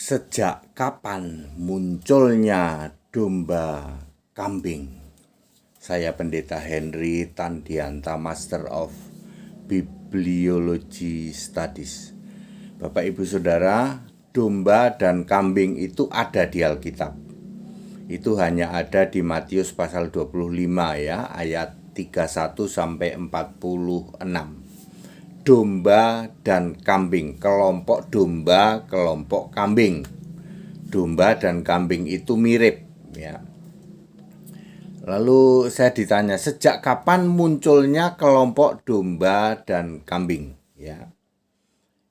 Sejak kapan munculnya domba kambing? Saya Pendeta Henry Tandianta, Master of Bibliology Studies. Bapak Ibu Saudara, domba dan kambing itu ada di Alkitab. Itu hanya ada di Matius pasal 25 ya, ayat 31 sampai 46. Domba dan kambing, kelompok domba, kelompok kambing. Domba dan kambing itu mirip ya. Lalu saya ditanya, sejak kapan munculnya kelompok domba dan kambing ya.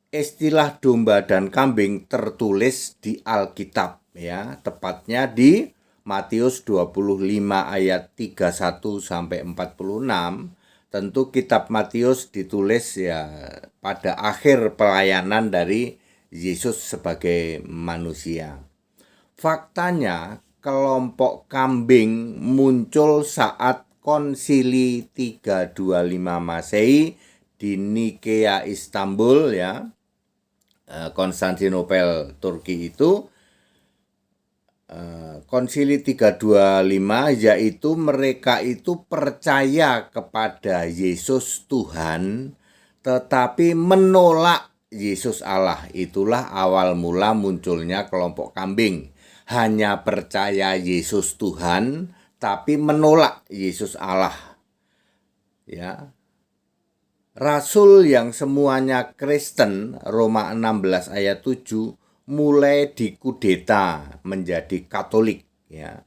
Istilah domba dan kambing tertulis di Alkitab ya, tepatnya di Matius 25 ayat 31 sampai 46. Tentu kitab Matius ditulis ya pada akhir pelayanan dari Yesus sebagai manusia. Faktanya kelompok kambing muncul saat Konsili 325 Masehi di Nikea Istanbul ya, Konstantinopel Turki itu. Konsili 325 yaitu mereka itu percaya kepada Yesus Tuhan tetapi menolak Yesus Allah. Itulah awal mula munculnya kelompok kambing. Hanya percaya Yesus Tuhan tapi menolak Yesus Allah. Ya. Rasul yang semuanya Kristen, Roma 16 ayat 7, mulai dikudeta menjadi Katolik ya.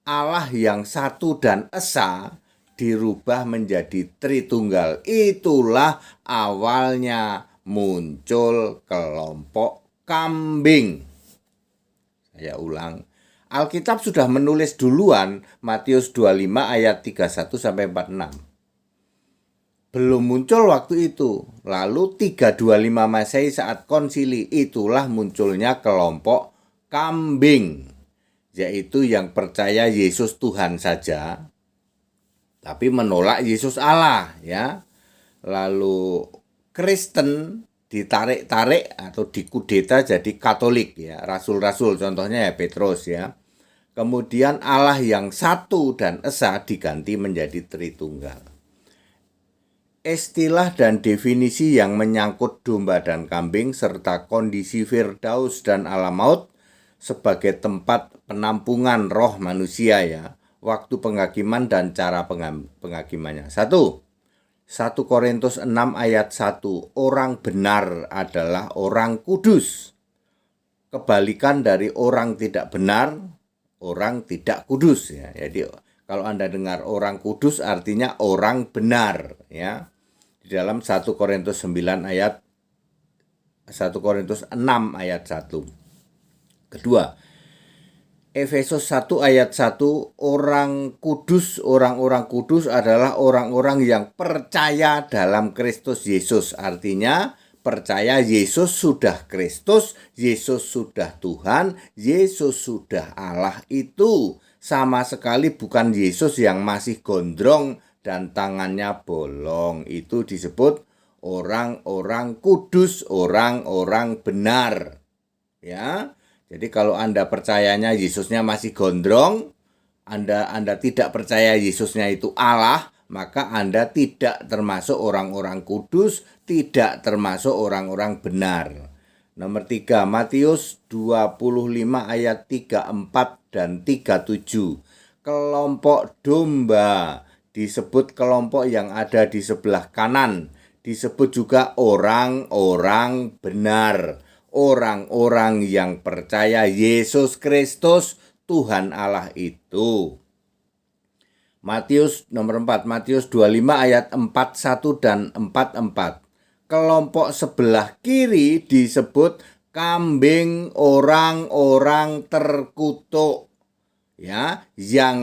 Allah yang satu dan esa dirubah menjadi Tritunggal. Itulah awalnya muncul kelompok kambing. Saya ulang, Alkitab sudah menulis duluan Matius 25 ayat 31 sampai 46. Belum muncul waktu itu. Lalu 325 Masehi saat konsili, itulah munculnya kelompok kambing, yaitu yang percaya Yesus Tuhan saja tapi menolak Yesus Allah ya. Lalu Kristen ditarik-tarik atau dikudeta jadi Katolik ya, rasul-rasul contohnya ya Petrus ya. Kemudian Allah yang satu dan esa diganti menjadi Tritunggal. Istilah dan definisi yang menyangkut domba dan kambing serta kondisi Firdaus dan alam maut sebagai tempat penampungan roh manusia ya, waktu penghakiman dan cara penghakimannya. 1 Korintus 6 ayat 1, orang benar adalah orang kudus. Kebalikan dari orang tidak benar, orang tidak kudus ya. Jadi kalau Anda dengar orang kudus artinya orang benar ya. Di dalam 1 Korintus 6 ayat 1. Kedua, Efesus 1 ayat 1, orang kudus adalah orang-orang yang percaya dalam Kristus Yesus. Artinya percaya Yesus sudah Kristus, Yesus sudah Tuhan, Yesus sudah Allah. Itu sama sekali bukan Yesus yang masih gondrong dan tangannya bolong. Itu disebut orang-orang kudus, orang-orang benar. Ya. Jadi kalau Anda percayanya Yesusnya masih gondrong, Anda tidak percaya Yesusnya itu Allah, maka Anda tidak termasuk orang-orang kudus, tidak termasuk orang-orang benar. Nomor 3, Matius 25 ayat 34 dan 37. Kelompok domba disebut kelompok yang ada di sebelah kanan. Disebut juga orang-orang benar. Orang-orang yang percaya Yesus Kristus Tuhan Allah itu. Nomor 4, Matius 25 ayat 41 dan 44. Kelompok sebelah kiri disebut kambing orang-orang terkutuk ya, yang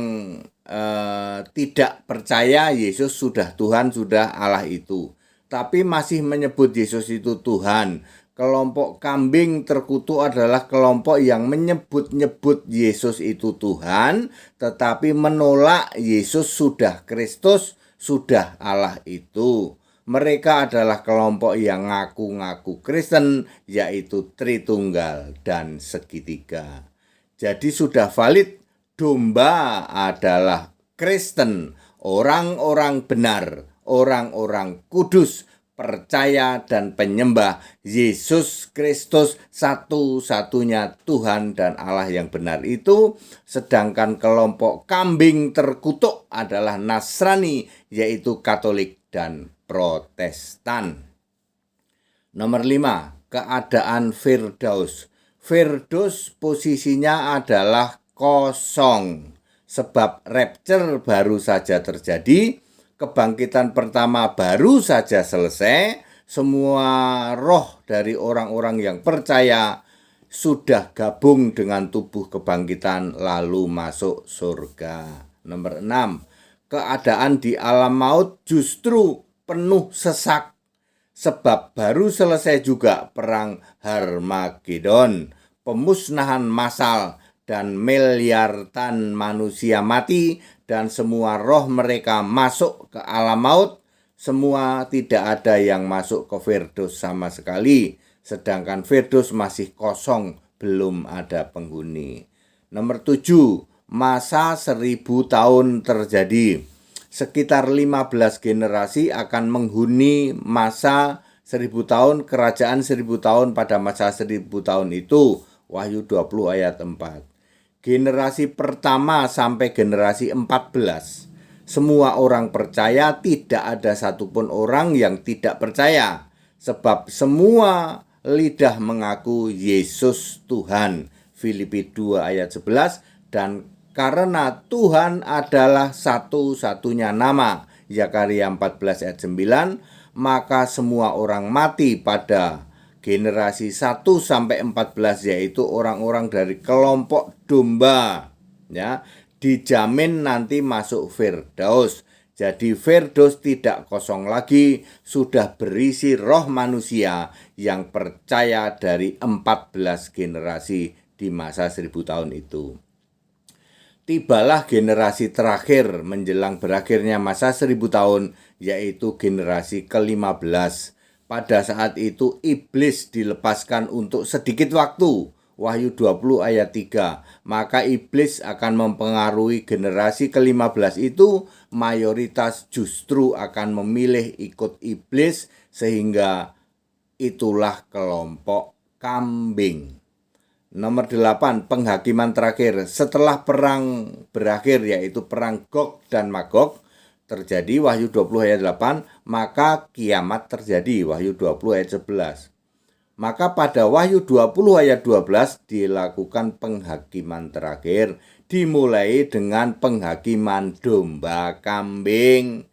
tidak percaya Yesus sudah Tuhan, sudah Allah itu, tapi masih menyebut Yesus itu Tuhan. Kelompok kambing terkutuk adalah kelompok yang menyebut-nyebut Yesus itu Tuhan, tetapi menolak Yesus sudah Kristus, sudah Allah itu. Mereka adalah kelompok yang ngaku-ngaku Kristen, yaitu Tritunggal dan segitiga. Jadi sudah valid, domba adalah Kristen, orang-orang benar, orang-orang kudus, percaya dan penyembah Yesus Kristus satu-satunya Tuhan dan Allah yang benar itu. Sedangkan kelompok kambing terkutuk adalah Nasrani, yaitu Katolik dan Protestan. Nomor 5, keadaan Firdaus. Firdaus posisinya adalah kosong, sebab rapture baru saja terjadi, kebangkitan pertama baru saja selesai, semua roh dari orang-orang yang percaya sudah gabung dengan tubuh kebangkitan lalu masuk surga. Nomor 6, keadaan di alam maut justru penuh sesak, sebab baru selesai juga perang Harmagedon, pemusnahan massal dan miliaran manusia mati dan semua roh mereka masuk ke alam maut. Semua tidak ada yang masuk ke Firdaus sama sekali, sedangkan Firdaus masih kosong, belum ada penghuni. Nomor 7, masa 1000 tahun terjadi. Sekitar 15 generasi akan menghuni masa 1000 tahun, kerajaan 1000 tahun pada masa 1000 tahun itu. Wahyu 20 ayat 4. Generasi pertama sampai generasi 14. Semua orang percaya, tidak ada satupun orang yang tidak percaya. Sebab semua lidah mengaku Yesus Tuhan. Filipi 2 ayat 11. Dan karena Tuhan adalah satu-satunya nama. Zakaria 14 ayat 9. Maka semua orang mati pada generasi 1 sampai 14, yaitu orang-orang dari kelompok domba, ya, dijamin nanti masuk Firdaus. Jadi Firdaus tidak kosong lagi, sudah berisi roh manusia yang percaya dari 14 generasi di masa 1000 tahun itu. Tibalah generasi terakhir menjelang berakhirnya masa 1000 tahun, yaitu generasi ke-15. Pada saat itu iblis dilepaskan untuk sedikit waktu. Wahyu 20 ayat 3. Maka iblis akan mempengaruhi generasi ke-15 itu. Mayoritas justru akan memilih ikut iblis, sehingga itulah kelompok kambing. Nomor 8, penghakiman terakhir. Setelah perang berakhir, yaitu perang Gog dan Magog terjadi, Wahyu 20 ayat 8, maka kiamat terjadi, Wahyu 20 ayat 11. Maka pada Wahyu 20 ayat 12 dilakukan penghakiman terakhir, dimulai dengan penghakiman domba kambing.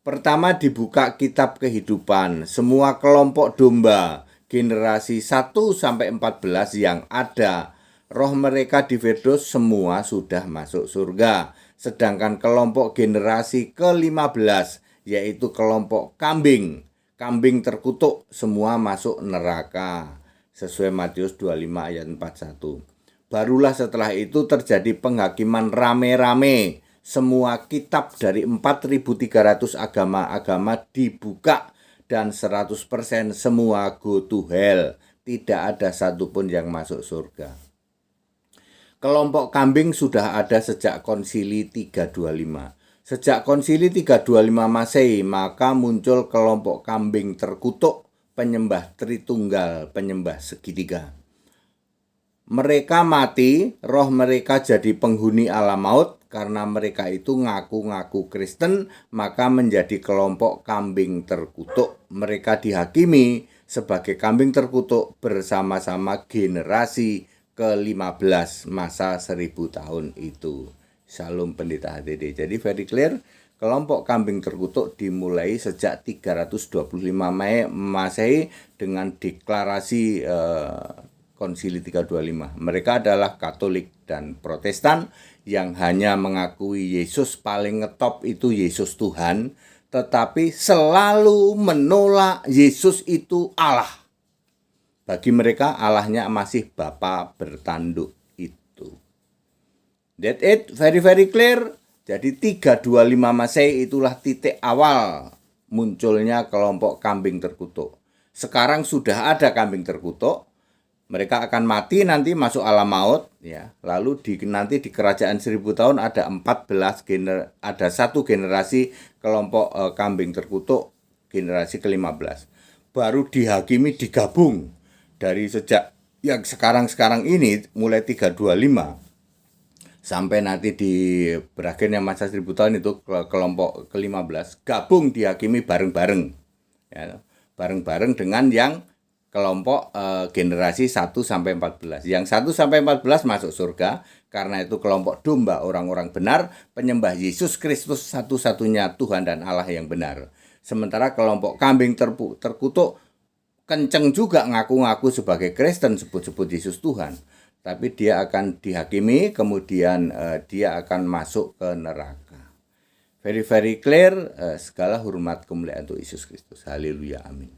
Pertama dibuka kitab kehidupan, semua kelompok domba, generasi 1 sampai 14 yang ada, roh mereka di Firdaus semua sudah masuk surga. Sedangkan kelompok generasi ke-15, yaitu kelompok kambing terkutuk, semua masuk neraka. Sesuai Matius 25 ayat 41. Barulah setelah itu terjadi penghakiman rame-rame. Semua kitab dari 4.300 agama-agama dibuka dan 100% semua go to hell. Tidak ada satupun yang masuk surga. Kelompok kambing sudah ada sejak Konsili 325. Sejak Konsili 325 Masehi, maka muncul kelompok kambing terkutuk, penyembah Tritunggal, penyembah segitiga. Mereka mati, roh mereka jadi penghuni alam maut, karena mereka itu ngaku-ngaku Kristen, maka menjadi kelompok kambing terkutuk. Mereka dihakimi sebagai kambing terkutuk bersama-sama generasi ke-15 masa 1000 tahun itu. Shalom Pendeta HTD. Jadi very clear, kelompok kambing terkutuk dimulai sejak 325 Masehi dengan deklarasi Konsili 325. Mereka adalah Katolik dan Protestan yang hanya mengakui Yesus paling ngetop itu Yesus Tuhan, tetapi selalu menolak Yesus itu Allah. Bagi mereka Allahnya masih Bapa bertanduk itu. That it, very clear. Jadi 325 Masehi itulah titik awal munculnya kelompok kambing terkutuk. Sekarang sudah ada kambing terkutuk, mereka akan mati nanti masuk alam maut ya. Lalu nanti di kerajaan 1000 tahun ada 14 satu generasi kelompok kambing terkutuk, generasi ke-15. Baru dihakimi digabung dari sejak yang sekarang ini mulai 325 sampai nanti di berakhirnya masa 1000 tahun itu kelompok ke-15 gabung dihakimi bareng-bareng ya, bareng-bareng dengan yang kelompok generasi 1 sampai 14. Yang 1 sampai 14 masuk surga karena itu kelompok domba, orang-orang benar penyembah Yesus Kristus satu-satunya Tuhan dan Allah yang benar. Sementara kelompok kambing terkutuk kenceng juga ngaku-ngaku sebagai Kristen, sebut-sebut Yesus Tuhan, tapi dia akan dihakimi, kemudian dia akan masuk ke neraka. Very clear. Segala hormat kemuliaan untuk Yesus Kristus. Haleluya, amin.